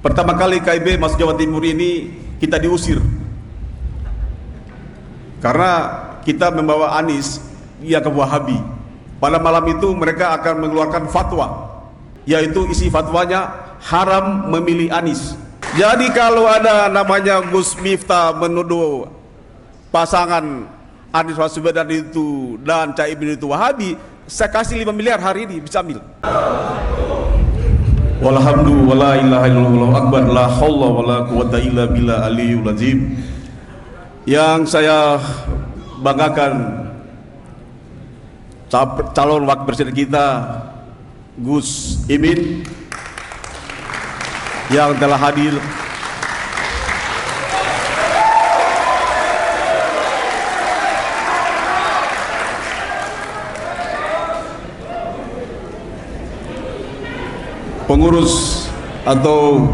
Pertama kali KIB masuk Jawa Timur ini kita diusir karena kita membawa Anies dia ke Wahabi. Pada malam itu mereka akan mengeluarkan fatwa, yaitu isi fatwanya haram memilih Anies. Jadi kalau ada namanya Gus Miftah menuduh pasangan Anies Baswedan itu dan Caimin itu Wahabi, saya kasih 5 miliar hari ini, bisa ambil. Walhamdulillah, wala ilaha illallah akbar, la haula wala quwata illa billah aliyul azim. Yang saya banggakan calon wakil presiden kita Gus Imin yang telah hadir. Pengurus atau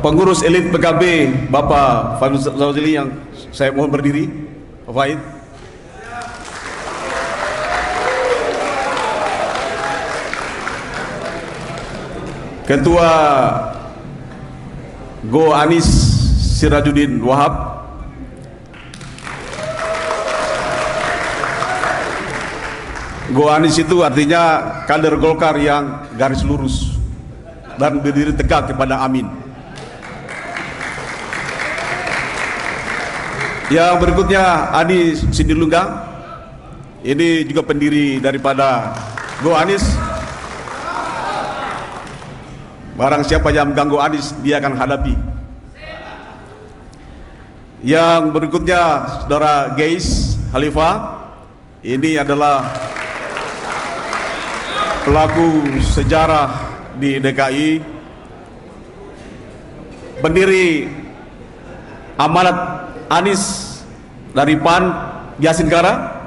pengurus elit PKB Bapak Fahid Zawzili yang saya mohon berdiri. Pak Fahid. Ketua Go Anies Sirajuddin Wahab. Go Anies itu artinya kader Golkar yang garis lurus dan berdiri tegak kepada Amin. Yang berikutnya Adi Sindirlungga, ini juga pendiri daripada Go Anies. Barang siapa yang mengganggu Anies, dia akan hadapi. Yang berikutnya Saudara Geis Khalifah, ini adalah pelaku sejarah di DKI, pendiri amanat Anies dari PAN Jatinegara.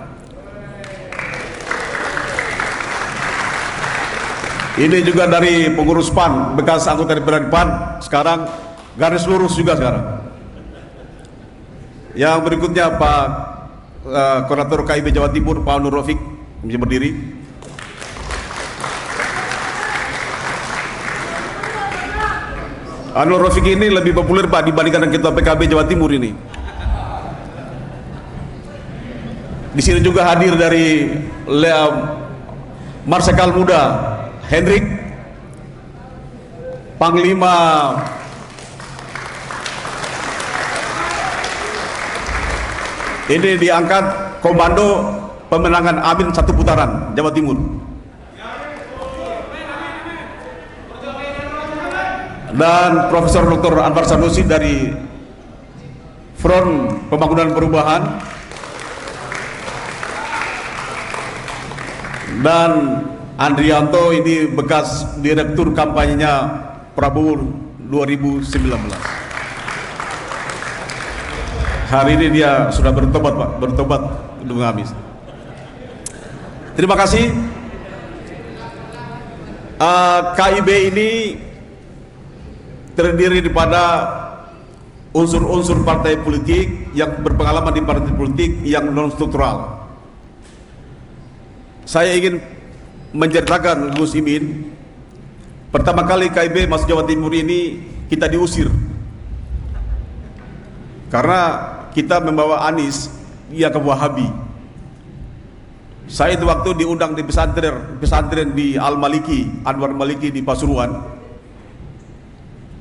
Ini juga dari pengurus PAN, bekas anggota DPR PAN, sekarang garis lurus juga sekarang. Yang berikutnya Pak Koordinator KIB Jawa Timur Pak Nur Rafiq, bisa berdiri. Anwar Rafiq ini lebih populer Pak dibandingkan ketua PKB Jawa Timur ini. Di sini juga hadir dari Marsikal Muda Hendrik, Panglima ini diangkat komando pemenangan Amin 1 putaran Jawa Timur. Dan Profesor Dr. Anwar Sanusi dari Front Pembangunan Perubahan, dan Andrianto ini bekas direktur kampanyenya Prabowo 2019. Hari ini dia sudah bertobat Pak, bertobat untuk habis. Terima kasih. KIB ini terdiri daripada unsur-unsur partai politik yang berpengalaman di partai politik yang non struktural. Saya ingin menceritakan Gus Imin. Pertama kali KIB masuk Jawa Timur ini kita diusir karena kita membawa Anies dia ke Wahabi. Saya itu waktu diundang di pesantren di Al-Maliki, Anwar Maliki di Pasuruan.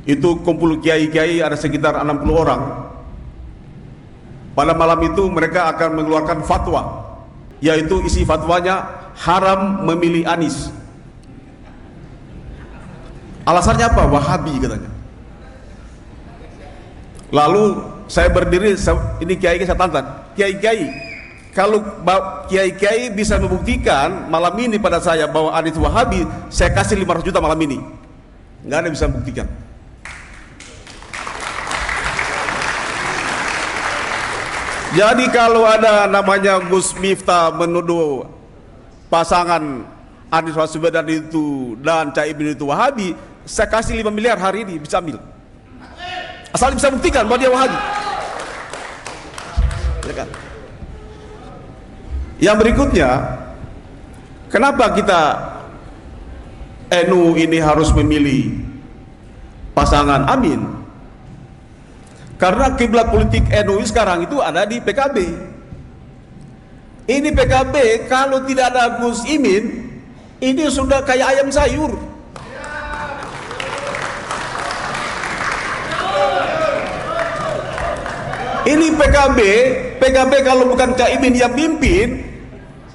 Itu kumpul kiai-kiai ada sekitar 60 orang. Pada malam itu mereka akan mengeluarkan fatwa, yaitu isi fatwanya haram memilih Anies. Alasannya apa? Wahabi katanya. Lalu saya berdiri, ini kiai saya tantang, kiai-kiai, kalau kiai-kiai bisa membuktikan malam ini pada saya bahwa Anies Wahabi, saya kasih 500 juta malam ini. Nggak ada yang bisa membuktikan. Jadi kalau ada namanya Gus Miftah menuduh pasangan Anies Baswedan itu dan Caimin itu Wahabi, saya kasih 5 miliar hari ini, bisa ambil. Asal bisa buktikan bahwa dia Wahabi. Ya kan? Yang berikutnya, kenapa kita NU ini harus memilih pasangan Amin? Karena kiblat politik NU sekarang itu ada di PKB. Ini PKB kalau tidak ada Gus Imin, ini sudah kayak ayam sayur. Ini PKB kalau bukan Cak Imin yang pimpin,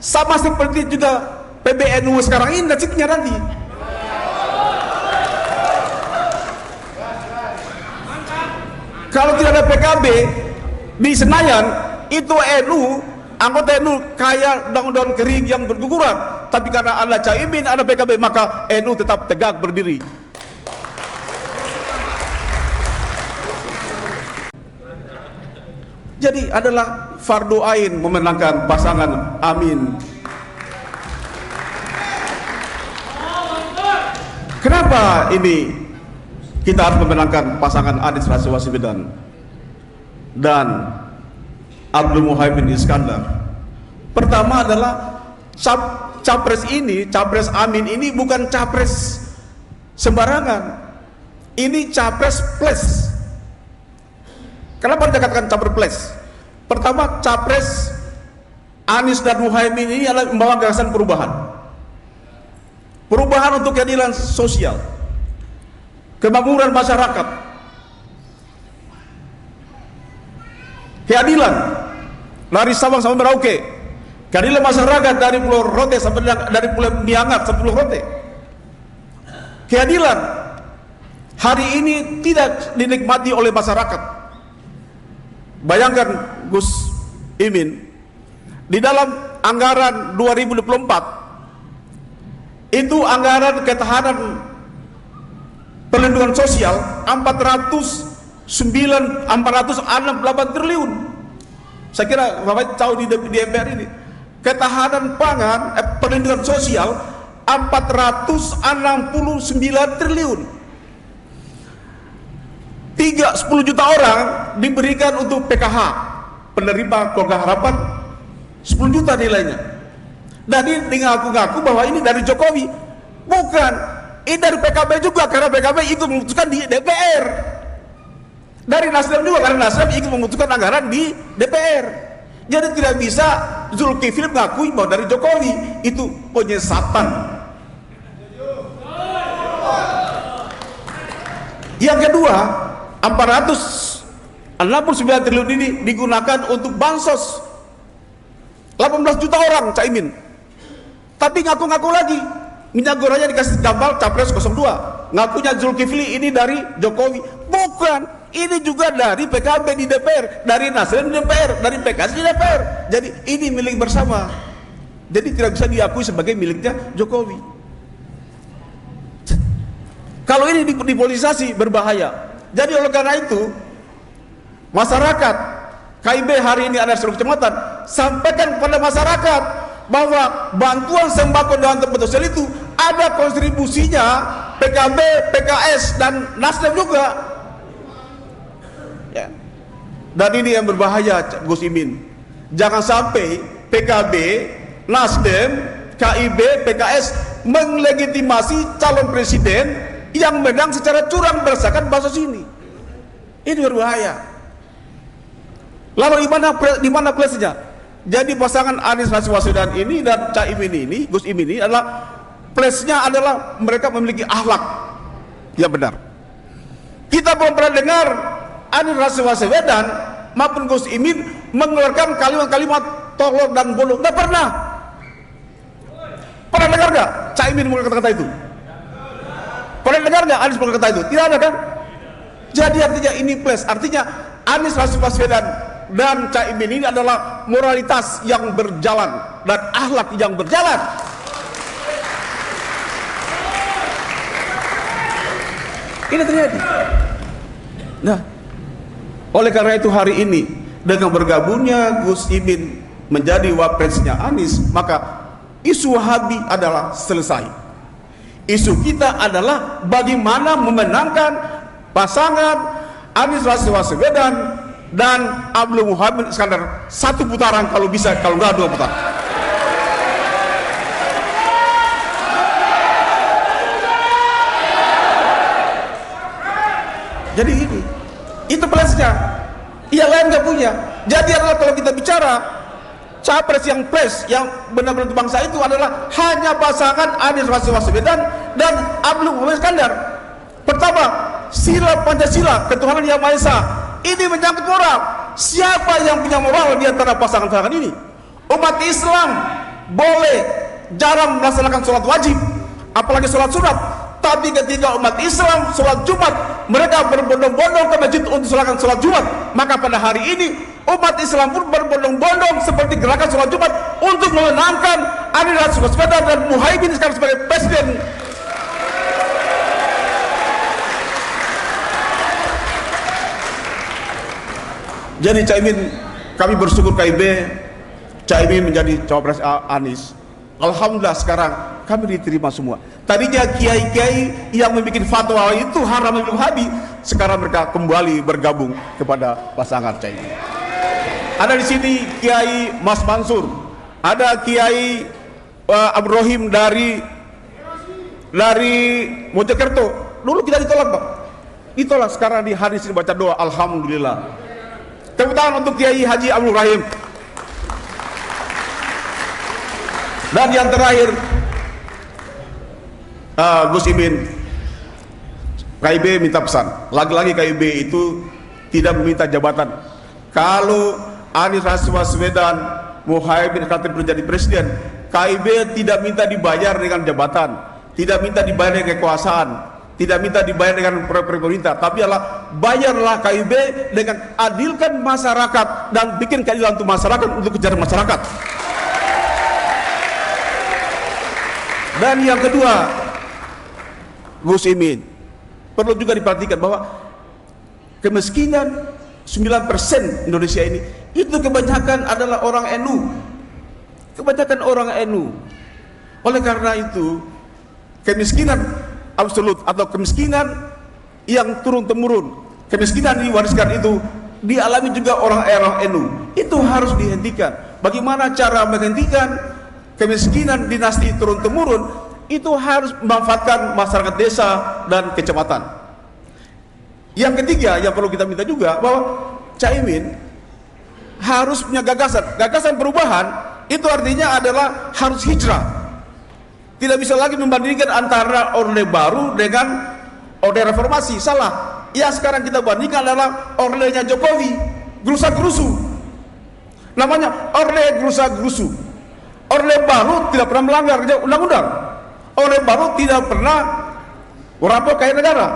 sama seperti juga PBNU sekarang ini nasibnya nanti. Kalau tidak ada PKB di Senayan, itu NU, anggota NU kayak daun-daun kering yang berguguran. Tapi karena ada Cak Imin, ada PKB, maka NU tetap tegak berdiri. Jadi adalah fardu ain memenangkan pasangan Amin. Kenapa ini kita harus memenangkan pasangan Anies Rashid Baswedan dan Abdul Muhaimin Iskandar? Pertama adalah capres Amin ini bukan capres sembarangan. Ini capres plus. Kenapa dikatakan capres plus? Pertama, capres Anies dan Muhaimin ini adalah membawa gagasan perubahan. Perubahan untuk keadilan sosial, kemakmuran masyarakat, keadilan dari Sabang sampai Merauke, keadilan masyarakat dari Pulau Rote sampai dari Pulau Miangas sampai Pulau Rote. Keadilan hari ini tidak dinikmati oleh masyarakat. Bayangkan Gus Imin di dalam anggaran 2024 itu anggaran ketahanan perlindungan sosial 468 triliun. Saya kira Bapak tahu di MPR ini ketahanan pangan perlindungan sosial 469 triliun. 10 juta orang diberikan untuk PKH, penerima keluarga harapan, 10 juta nilainya. Dan ini ngaku-ngaku bahwa ini dari Jokowi. Bukan, ini dari PKB juga, karena PKB ikut memutuskan di DPR. Dari Nasdem juga, karena Nasdem ikut memutuskan anggaran di DPR. Jadi tidak bisa Zulkifli mengakui bahwa dari Jokowi. Itu penyesatan. Yang kedua, 469 triliun ini digunakan untuk bansos 18 juta orang Cak Imin. Tapi ngaku-ngaku lagi minyak gorengnya dikasih gambar capres 02, ngakunya Zulkifli ini dari Jokowi. Bukan, ini juga dari PKB di DPR, dari Nasdem di DPR, dari PKS di DPR. Jadi ini milik bersama. Jadi tidak bisa diakui sebagai miliknya Jokowi. Kalau ini dipolitisasi berbahaya. Jadi oleh karena itu masyarakat KIB hari ini ada seluruh kecamatan, sampaikan kepada masyarakat bahwa bantuan sembako dan tempat sosial itu ada kontribusinya PKB, PKS dan Nasdem juga. Ya. Dan ini yang berbahaya Gus Imin. Jangan sampai PKB, Nasdem, KIB, PKS melegitimasi calon presiden yang menang secara curang berdasarkan bansos ini. Ini berbahaya. Lalu di mana plusnya? Jadi pasangan Anies Rashid Baswedan ini dan Cak Imin ini, Gus Imin ini adalah plusnya adalah mereka memiliki akhlak yang benar. Kita belum pernah dengar Anies Rashid Baswedan maupun Gus Imin mengeluarkan kalimat-kalimat tolol dan bodoh. Nggak pernah. Pernah dengar nggak Cak Imin mengeluarkan kata itu? Pernah dengar nggak Anies berkata itu? Tidak ada kan? Jadi artinya ini plus. Artinya Anies Rashid Baswedan dan Cak Imin ini adalah moralitas yang berjalan dan akhlak yang berjalan. Ini terjadi. Nah, oleh karena itu hari ini dengan bergabungnya Gus Imin menjadi wapresnya Anies, maka isu Wahabi adalah selesai. Isu kita adalah bagaimana memenangkan pasangan Anies Rashid Baswedan dan Abdul Muhaimin Iskandar satu putaran kalau bisa, kalau enggak 2 putaran. Jadi ini, itu plusnya. Yang lain nggak punya. Jadi adalah kalau kita bicara capres yang benar-benar untuk bangsa itu adalah hanya pasangan Anies Baswedan dan Abdul Muhammad Iskandar. Pertama, sila Pancasila, ketuhanan yang Maha Esa. Ini menyangkut moral. Siapa yang punya moral di antara pasangan-pasangan ini? Umat Islam boleh jarang melaksanakan sholat wajib, apalagi sholat sunat. Tapi ketika umat Islam sholat Jumat, mereka berbondong-bondong ke masjid untuk melaksanakan sholat Jumat. Maka pada hari ini umat Islam pun berbondong-bondong seperti gerakan sholat Jumat untuk memenangkan Anies Baswedan dan Muhaimin sekarang sebagai presiden. Jadi Caimin, kami bersyukur KIB Caimin menjadi cawapres Anies. Alhamdulillah sekarang kami diterima semua. Tadinya kiai-kiai yang membuat fatwa itu haram minum habi, sekarang mereka kembali bergabung kepada pasangan Caimin. Ada di sini Kiai Mas Mansur, ada Kiai Abdul Rahim dari Mojokerto. Dulu kita ditolak, Pak. Ditolak, sekarang di hadis dibaca doa, alhamdulillah. Tepuk tangan untuk Kiai Haji Abdul Rahim. Dan yang terakhir, Gus Imin, KIB minta pesan. Lagi-lagi KIB itu tidak meminta jabatan. Kalau Anies Baswedan, Muhaimin Iskandar menjadi presiden, KIB tidak minta dibayar dengan jabatan, tidak minta dibayar dengan kekuasaan, tidak minta dibayar dengan pemerintah, tapi adalah bayarlah KIB dengan adilkan masyarakat dan bikin keadilan untuk masyarakat, untuk kejar masyarakat. Dan yang kedua, Gus Imin, perlu juga diperhatikan bahwa kemiskinan 9% Indonesia ini, itu kebanyakan adalah orang NU. Kebanyakan orang NU. Oleh karena itu, kemiskinan absolut atau kemiskinan yang turun-temurun, kemiskinan diwariskan itu dialami juga orang NU. Itu harus dihentikan. Bagaimana cara menghentikan kemiskinan dinasti turun-temurun? Itu harus memanfaatkan masyarakat desa dan kecamatan. Yang ketiga yang perlu kita minta juga, bahwa Caimin harus punya gagasan perubahan. Itu artinya adalah harus hijrah. Tidak bisa lagi membandingkan antara Orde Baru dengan Orde Reformasi. Salah. Yang sekarang kita bandingkan adalah Ordenya Jokowi, gerusa-gerusu. Namanya Orde gerusa-gerusu. Orde Baru tidak pernah melanggar undang-undang. Orde Baru tidak pernah merampok kekayaan negara.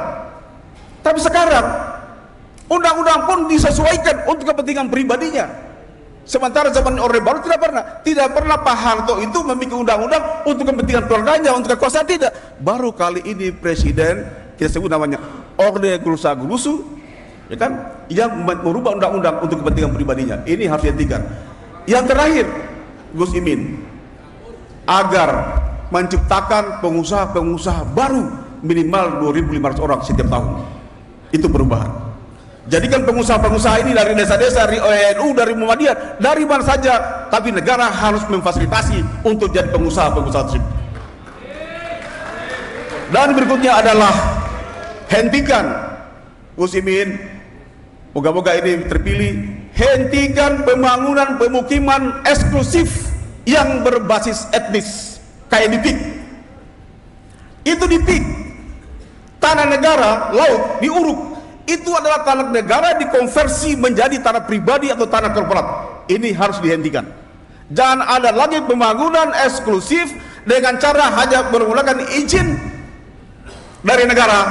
Tapi sekarang undang-undang pun disesuaikan untuk kepentingan pribadinya. Sementara zaman Orde Baru tidak pernah Pak Harto itu membuat undang-undang untuk kepentingan keluarganya, untuk kekuasaan, tidak. Baru kali ini presiden, kita sebut namanya Orde gerusa-gerusu, ya kan, yang merubah undang-undang untuk kepentingan pribadinya. Ini harus dihentikan. Yang terakhir, Gus Imin, agar menciptakan pengusaha-pengusaha baru minimal 2.500 orang setiap tahun. Itu perubahan. Jadikan pengusaha-pengusaha ini dari desa-desa, dari NU, dari Muhammadiyah, dari mana saja, tapi negara harus memfasilitasi untuk jadi pengusaha-pengusaha tersebut. Dan berikutnya adalah hentikan, Gus Imin, moga-moga ini terpilih, hentikan pembangunan pemukiman eksklusif yang berbasis etnis kayak di PIK. Itu di PIK, tanah negara, laut, diuruk. Itu adalah tanah negara dikonversi menjadi tanah pribadi atau tanah korporat. Ini harus dihentikan. Jangan ada lagi pembangunan eksklusif dengan cara hanya menggunakan izin dari negara,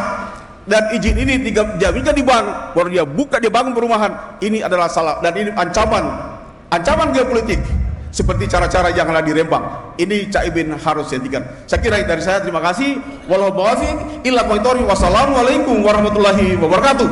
dan izin ini dijaminkan di bank, baru dia buka, dia bangun perumahan. Ini adalah salah, dan ini ancaman geopolitik. Seperti cara-cara yang ada di Rembang. Ini Caimin harus dihentikan. Saya kira dari saya, terima kasih. Wassalamualaikum warahmatullahi wabarakatuh.